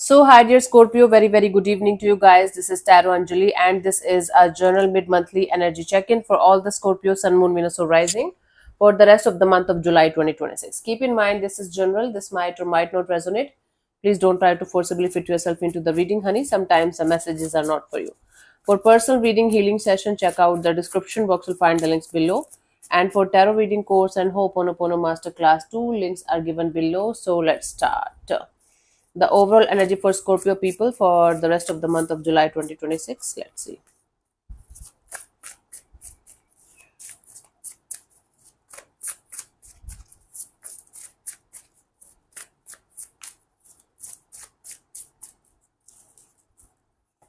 So, hi dear Scorpio, very good evening to you guys. This is Taro Anjali, and this is a journal mid monthly energy check in for all the Scorpio Sun, Moon, Venus, or Rising for the rest of the month of July 2026. Keep in mind, this is general, this might or might not resonate. Please don't try to forcibly fit yourself into the reading, honey. Sometimes the messages are not for you. For personal reading healing session, check out the description box, will find the links below. And for tarot reading course and Ho'oponopono masterclass, two links are given below. So, let's start the overall energy for Scorpio people for the rest of the month of July 2026. Let's see.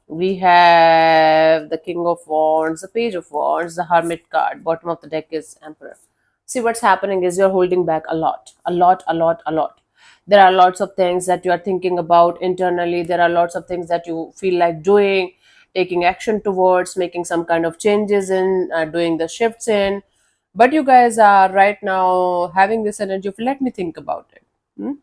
We have the King of Wands, the Page of Wands, the Hermit card. Bottom of the deck is Emperor. See, what's happening is you're holding back a lot. There are lots of things that you are thinking about internally. There are lots of things that you feel like doing, taking action towards, making some kind of changes in, doing the shifts in. But you guys are right now having this energy of let me think about it. Hmm?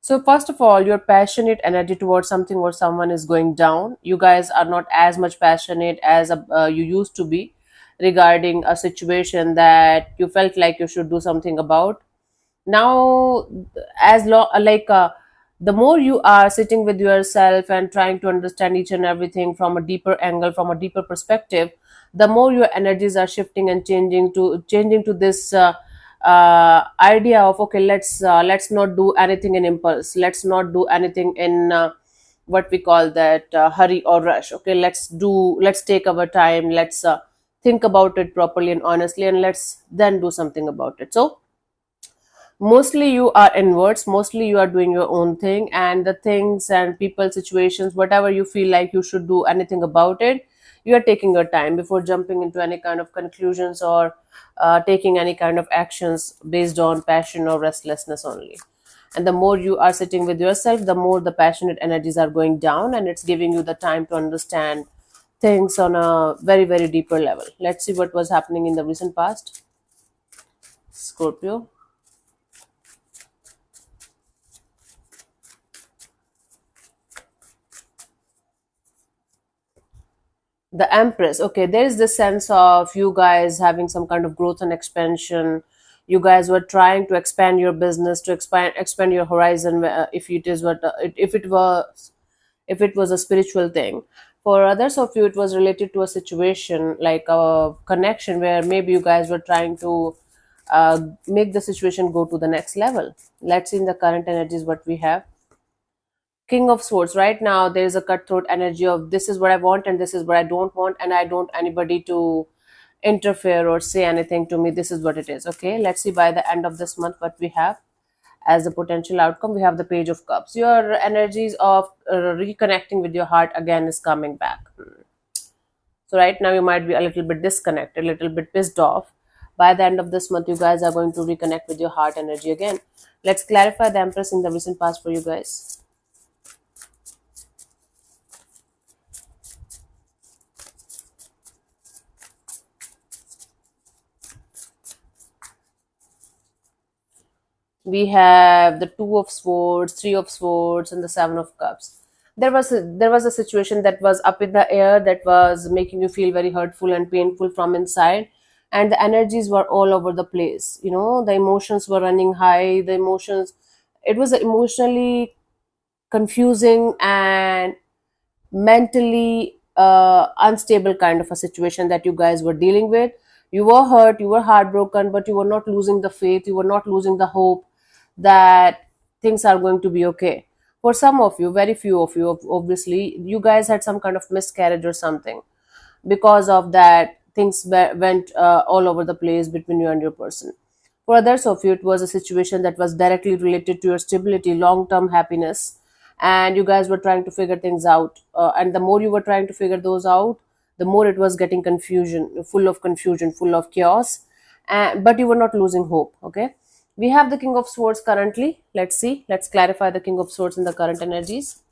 So first of all, your passionate energy towards something or someone is going down. You guys are not as much passionate as you used to be regarding a situation that you felt like you should do something about. Now, the more you are sitting with yourself and trying to understand each and everything from a deeper angle, from a deeper perspective, the more your energies are shifting and changing to this idea of okay, let's not do anything in impulse, let's not do anything in what we call that hurry or rush. Okay, let's take our time, let's think about it properly and honestly, and let's then do something about it. So mostly you are inwards, mostly you are doing your own thing, and the things and people, situations, whatever you feel like you should do anything about it, you are taking your time before jumping into any kind of conclusions or taking any kind of actions based on passion or restlessness only. And the more you are sitting with yourself, the more the passionate energies are going down, and it's giving you the time to understand things on a very deeper level. Let's see what was happening in the recent past, Scorpio. The Empress. Okay, there is this sense of you guys having some kind of growth and expansion. You guys were trying to expand your business, to expand your horizon. If it is what if it was a spiritual thing. For others of you, it was related to a situation like a connection where maybe you guys were trying to make the situation go to the next level. Let's see in the current energies what we have. King of Swords. Right now, there is a cutthroat energy of this is what I want and this is what I don't want, and I don't anybody to interfere or say anything to me. This is what it is. Okay, let's see by the end of this month what we have as a potential outcome. We have the Page of Cups. Your energies of reconnecting with your heart again is coming back. So right now you might be a little bit disconnected, a little bit pissed off. By the end of this month, you guys are going to reconnect with your heart energy again. Let's clarify the Empress in the recent past for you guys. We have the Two of Swords, Three of Swords, and the Seven of Cups. There was a situation that was up in the air that was making you feel very hurtful and painful from inside, and the energies were all over the place. You know, the emotions were running high. The emotions, it was emotionally confusing and mentally unstable kind of a situation that you guys were dealing with. You were hurt, you were heartbroken, but you were not losing the faith, you were not losing the hope that things are going to be okay. For some of you, very few of you, obviously, you guys had some kind of miscarriage or something. Because of that, things went all over the place between you and your person. For others of you, it was a situation that was directly related to your stability, long term happiness, and you guys were trying to figure things out. And the more you were trying to figure those out, the more it was getting confusion, full of chaos. But you were not losing hope. Okay. We have the King of Swords currently. Let's see. Let's clarify the King of Swords in the current energies.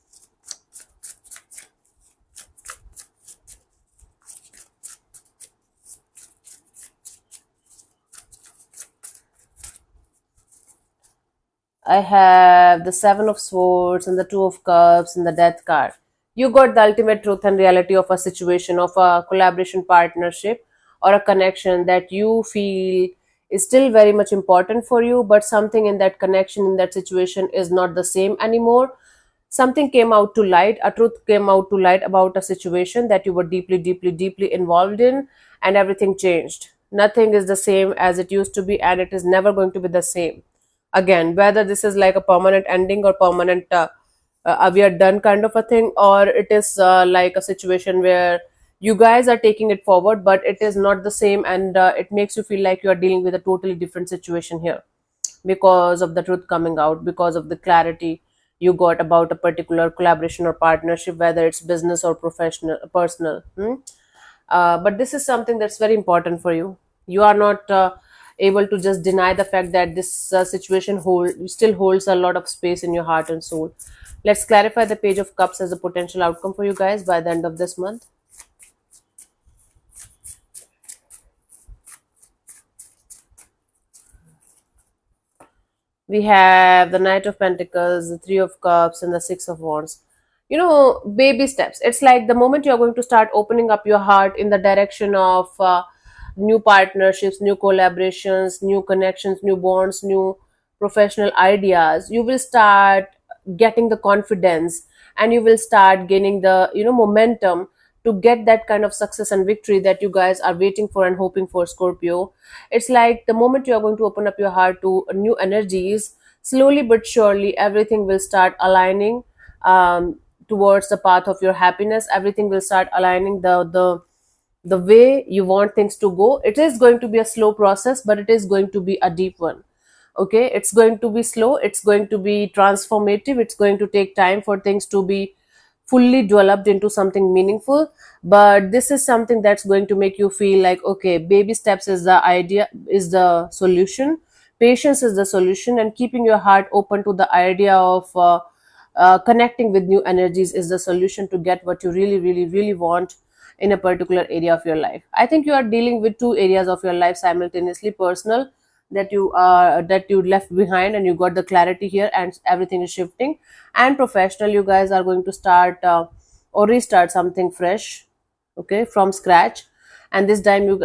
I have the Seven of Swords and the Two of Cups and the Death card. You got the ultimate truth and reality of a situation, of a collaboration, partnership, or a connection that you feel is still very much important for you, but something in that connection, in that situation, is not the same anymore. Something came out to light, a truth came out to light about a situation that you were deeply, deeply, deeply involved in, and everything changed. Nothing is the same as it used to be, and it is never going to be the same again. Whether this is like a permanent ending or permanent we are done kind of a thing, or it is like a situation where you guys are taking it forward, but it is not the same, and it makes you feel like you are dealing with a totally different situation here because of the truth coming out, because of the clarity you got about a particular collaboration or partnership, whether it's business or professional, personal. But this is something that's very important for you. You are not able to just deny the fact that this situation still holds a lot of space in your heart and soul. Let's clarify the Page of Cups as a potential outcome for you guys by the end of this month. We have the Knight of Pentacles, the Three of Cups, and the Six of Wands. Baby steps. It's like the moment you're going to start opening up your heart in the direction of new partnerships, new collaborations, new connections, new bonds, new professional ideas, you will start getting the confidence, and you will start gaining the momentum to get that kind of success and victory that you guys are waiting for and hoping for, Scorpio. It's like the moment you are going to open up your heart to new energies, slowly but surely everything will start aligning towards the path of your happiness. Everything will start aligning the way you want things to go. It is going to be a slow process, but it is going to be a deep one. Okay, it's going to be slow, it's going to be transformative, it's going to take time for things to be fully developed into something meaningful. But this is something that's going to make you feel like, okay, baby steps is the idea, is the solution. Patience is the solution, and keeping your heart open to the idea of connecting with new energies is the solution to get what you really, really, really want in a particular area of your life. I think you are dealing with two areas of your life simultaneously: personal, that you left behind and you got the clarity here and everything is shifting, and professional, you guys are going to start or restart something fresh, okay, from scratch. And this time you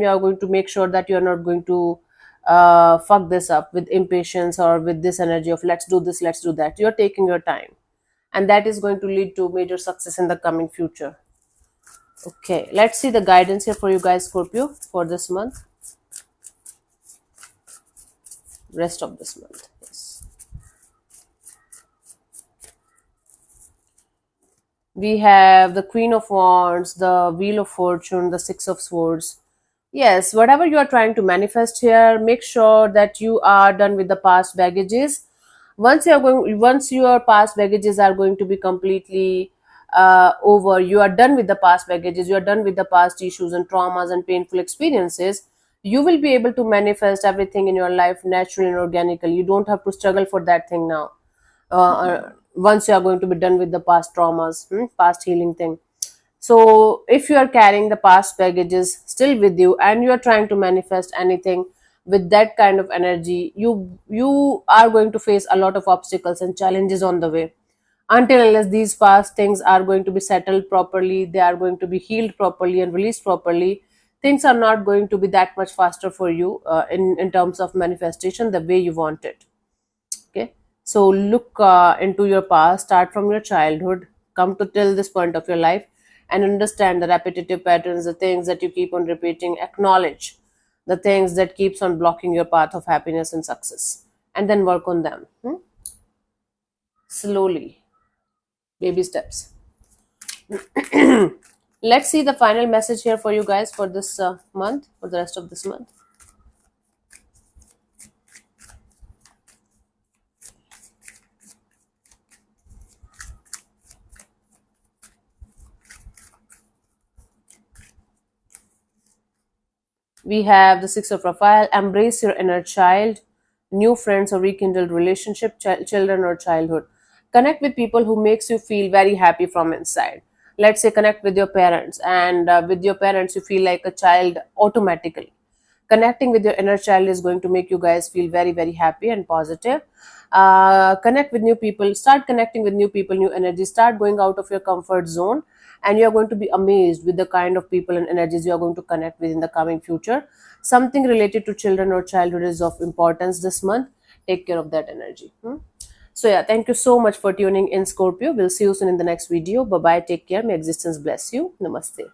are going to make sure that you are not going to fuck this up with impatience or with this energy of let's do this, let's do that. You're taking your time, and that is going to lead to major success in the coming future. Okay, let's see the guidance here for you guys, Scorpio, for this month, rest of this month. Yes. We have the Queen of Wands, the Wheel of Fortune, the Six of Swords. Yes, whatever you are trying to manifest here, make sure that you are done with the past baggages. Once your past baggages are going to be completely over, you are done with the past baggages, you are done with the past issues and traumas and painful experiences, you will be able to manifest everything in your life naturally and organically. You don't have to struggle for that thing now. Once you are going to be done with the past traumas, past healing thing. So if you are carrying the past baggages still with you and you are trying to manifest anything with that kind of energy, you are going to face a lot of obstacles and challenges on the way. Until unless these past things are going to be settled properly, they are going to be healed properly and released properly, things are not going to be that much faster for you in terms of manifestation the way you want it. Okay, so look into your past, start from your childhood, come to till this point of your life, and understand the repetitive patterns, the things that you keep on repeating. Acknowledge the things that keeps on blocking your path of happiness and success, and then work on them, slowly, baby steps. Let's see the final message here for you guys for this month, for the rest of this month. We have the Six of Raphael. Embrace your inner child, new friends or rekindled relationship, children or childhood. Connect with people who makes you feel very happy from inside. Let's say connect with your parents, and with your parents you feel like a child automatically. Connecting with your inner child is going to make you guys feel very, very happy and positive. Connect with new people, start connecting with new people, new energy, start going out of your comfort zone, and you're going to be amazed with the kind of people and energies you are going to connect with in the coming future. Something related to children or childhood is of importance this month. Take care of that energy. So yeah, thank you so much for tuning in, Scorpio. We'll see you soon in the next video. Bye bye, take care, may existence bless you. Namaste.